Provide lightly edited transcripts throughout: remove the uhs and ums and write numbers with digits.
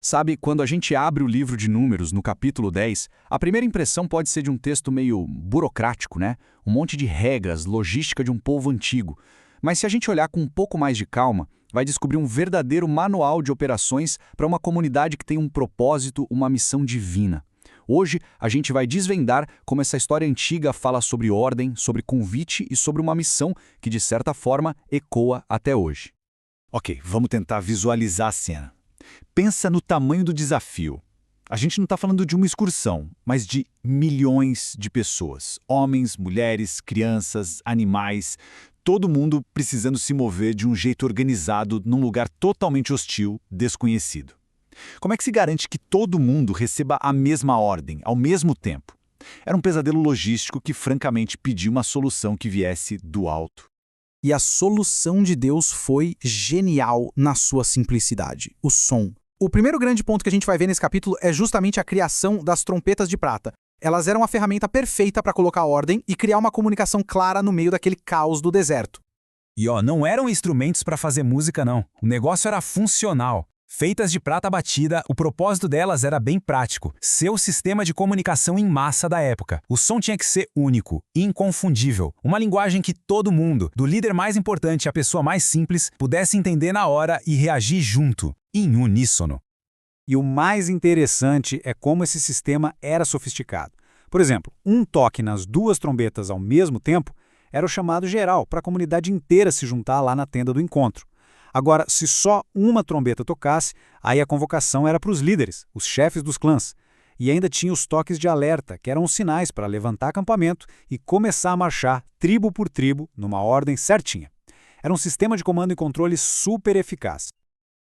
Sabe, quando a gente abre o livro de Números, no capítulo 10, a primeira impressão pode ser de um texto meio burocrático, né? Um monte de regras, logística de um povo antigo. Mas se a gente olhar com um pouco mais de calma, vai descobrir um verdadeiro manual de operações para uma comunidade que tem um propósito, uma missão divina. Hoje, a gente vai desvendar como essa história antiga fala sobre ordem, sobre convite e sobre uma missão que, de certa forma, ecoa até hoje. Ok, vamos tentar visualizar a cena. Pensa no tamanho do desafio. A gente não está falando de uma excursão, mas de milhões de pessoas. Homens, mulheres, crianças, animais, todo mundo precisando se mover de um jeito organizado num lugar totalmente hostil, desconhecido. Como é que se garante que todo mundo receba a mesma ordem, ao mesmo tempo? Era um pesadelo logístico que, francamente, pedia uma solução que viesse do alto. E a solução de Deus foi genial na sua simplicidade, o som. O primeiro grande ponto que a gente vai ver nesse capítulo é justamente a criação das trompetas de prata. Elas eram a ferramenta perfeita para colocar ordem e criar uma comunicação clara no meio daquele caos do deserto. E não eram instrumentos para fazer música não. O negócio era funcional. Feitas de prata batida, o propósito delas era bem prático, ser o sistema de comunicação em massa da época. O som tinha que ser único, inconfundível, uma linguagem que todo mundo, do líder mais importante à pessoa mais simples, pudesse entender na hora e reagir junto, em uníssono. E o mais interessante é como esse sistema era sofisticado. Por exemplo, um toque nas duas trombetas ao mesmo tempo era o chamado geral, para a comunidade inteira se juntar lá na tenda do encontro. Agora, se só uma trombeta tocasse, aí a convocação era para os líderes, os chefes dos clãs. E ainda tinha os toques de alerta, que eram os sinais para levantar acampamento e começar a marchar, tribo por tribo, numa ordem certinha. Era um sistema de comando e controle super eficaz.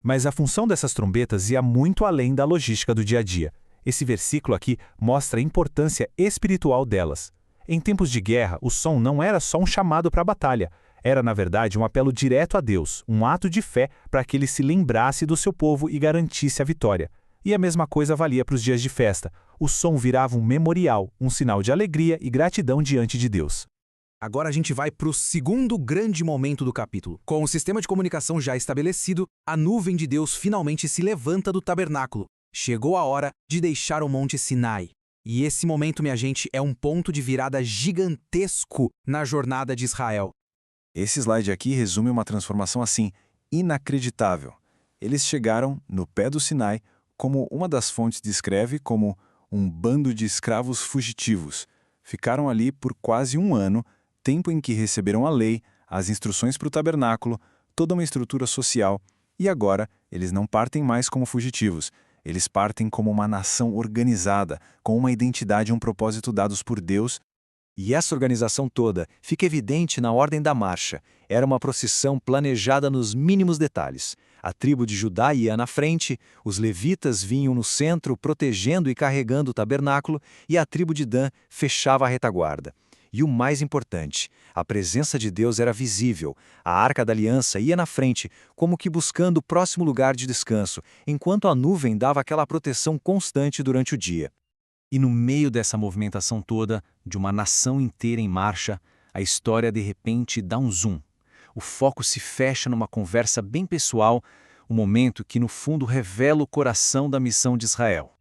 Mas a função dessas trombetas ia muito além da logística do dia a dia. Esse versículo aqui mostra a importância espiritual delas. Em tempos de guerra, o som não era só um chamado para a batalha. Era, na verdade, um apelo direto a Deus, um ato de fé para que ele se lembrasse do seu povo e garantisse a vitória. E a mesma coisa valia para os dias de festa. O som virava um memorial, um sinal de alegria e gratidão diante de Deus. Agora a gente vai para o segundo grande momento do capítulo. Com o sistema de comunicação já estabelecido, a nuvem de Deus finalmente se levanta do tabernáculo. Chegou a hora de deixar o Monte Sinai. E esse momento, minha gente, é um ponto de virada gigantesco na jornada de Israel. Esse slide aqui resume uma transformação assim, inacreditável. Eles chegaram no pé do Sinai, como uma das fontes descreve como um bando de escravos fugitivos. Ficaram ali por quase um ano, tempo em que receberam a lei, as instruções para o tabernáculo, toda uma estrutura social, e agora eles não partem mais como fugitivos. Eles partem como uma nação organizada, com uma identidade e um propósito dados por Deus. E essa organização toda fica evidente na ordem da marcha. Era uma procissão planejada nos mínimos detalhes. A tribo de Judá ia na frente, os levitas vinham no centro protegendo e carregando o tabernáculo e a tribo de Dan fechava a retaguarda. E o mais importante, a presença de Deus era visível. A Arca da Aliança ia na frente, como que buscando o próximo lugar de descanso, enquanto a nuvem dava aquela proteção constante durante o dia. E no meio dessa movimentação toda, de uma nação inteira em marcha, a história de repente dá um zoom. O foco se fecha numa conversa bem pessoal, um momento que no fundo revela o coração da missão de Israel.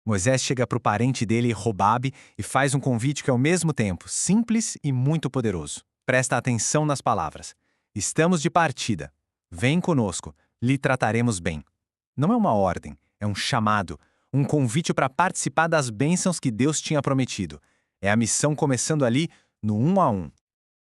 Moisés chega para o parente dele, Robabe, e faz um convite que é ao mesmo tempo simples e muito poderoso. Presta atenção nas palavras. Estamos de partida. Vem conosco, lhe trataremos bem. Não é uma ordem, é um chamado. Um convite para participar das bênçãos que Deus tinha prometido. É a missão começando ali, no 1 a 1.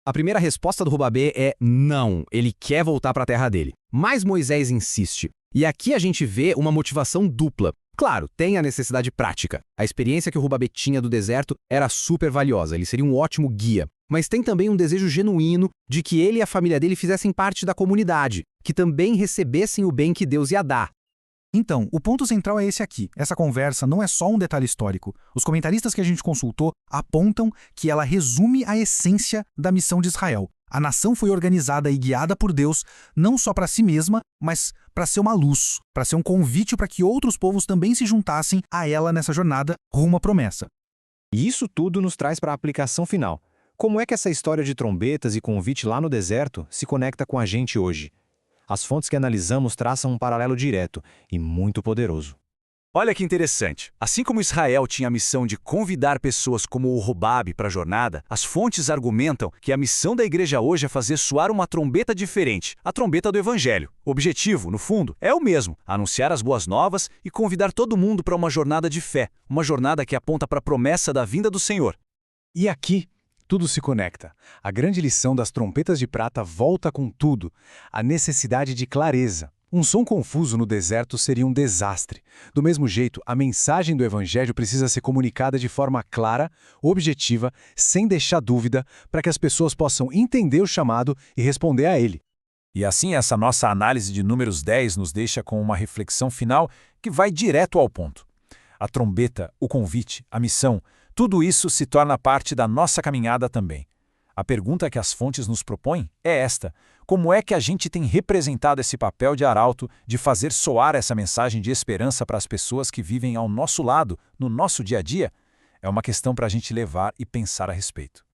A primeira resposta do Rubabê é não, ele quer voltar para a terra dele. Mas Moisés insiste. E aqui a gente vê uma motivação dupla. Claro, tem a necessidade prática. A experiência que o Rubabê tinha do deserto era super valiosa, ele seria um ótimo guia. Mas tem também um desejo genuíno de que ele e a família dele fizessem parte da comunidade, que também recebessem o bem que Deus ia dar. Então, o ponto central é esse aqui. Essa conversa não é só um detalhe histórico. Os comentaristas que a gente consultou apontam que ela resume a essência da missão de Israel. A nação foi organizada e guiada por Deus não só para si mesma, mas para ser uma luz, para ser um convite para que outros povos também se juntassem a ela nessa jornada rumo à promessa. E isso tudo nos traz para a aplicação final. Como é que essa história de trombetas e convite lá no deserto se conecta com a gente hoje? As fontes que analisamos traçam um paralelo direto e muito poderoso. Olha que interessante. Assim como Israel tinha a missão de convidar pessoas como o Robabe para a jornada, as fontes argumentam que a missão da igreja hoje é fazer soar uma trombeta diferente, a trombeta do Evangelho. O objetivo, no fundo, é o mesmo: anunciar as boas novas e convidar todo mundo para uma jornada de fé, uma jornada que aponta para a promessa da vinda do Senhor. E aqui, tudo se conecta. A grande lição das trompetas de prata volta com tudo: a necessidade de clareza. Um som confuso no deserto seria um desastre. Do mesmo jeito, a mensagem do Evangelho precisa ser comunicada de forma clara, objetiva, sem deixar dúvida, para que as pessoas possam entender o chamado e responder a ele. E assim essa nossa análise de Números 10 nos deixa com uma reflexão final que vai direto ao ponto. A trombeta, o convite, a missão, tudo isso se torna parte da nossa caminhada também. A pergunta que as fontes nos propõem é esta: como é que a gente tem representado esse papel de arauto, de fazer soar essa mensagem de esperança para as pessoas que vivem ao nosso lado, no nosso dia a dia? É uma questão para a gente levar e pensar a respeito.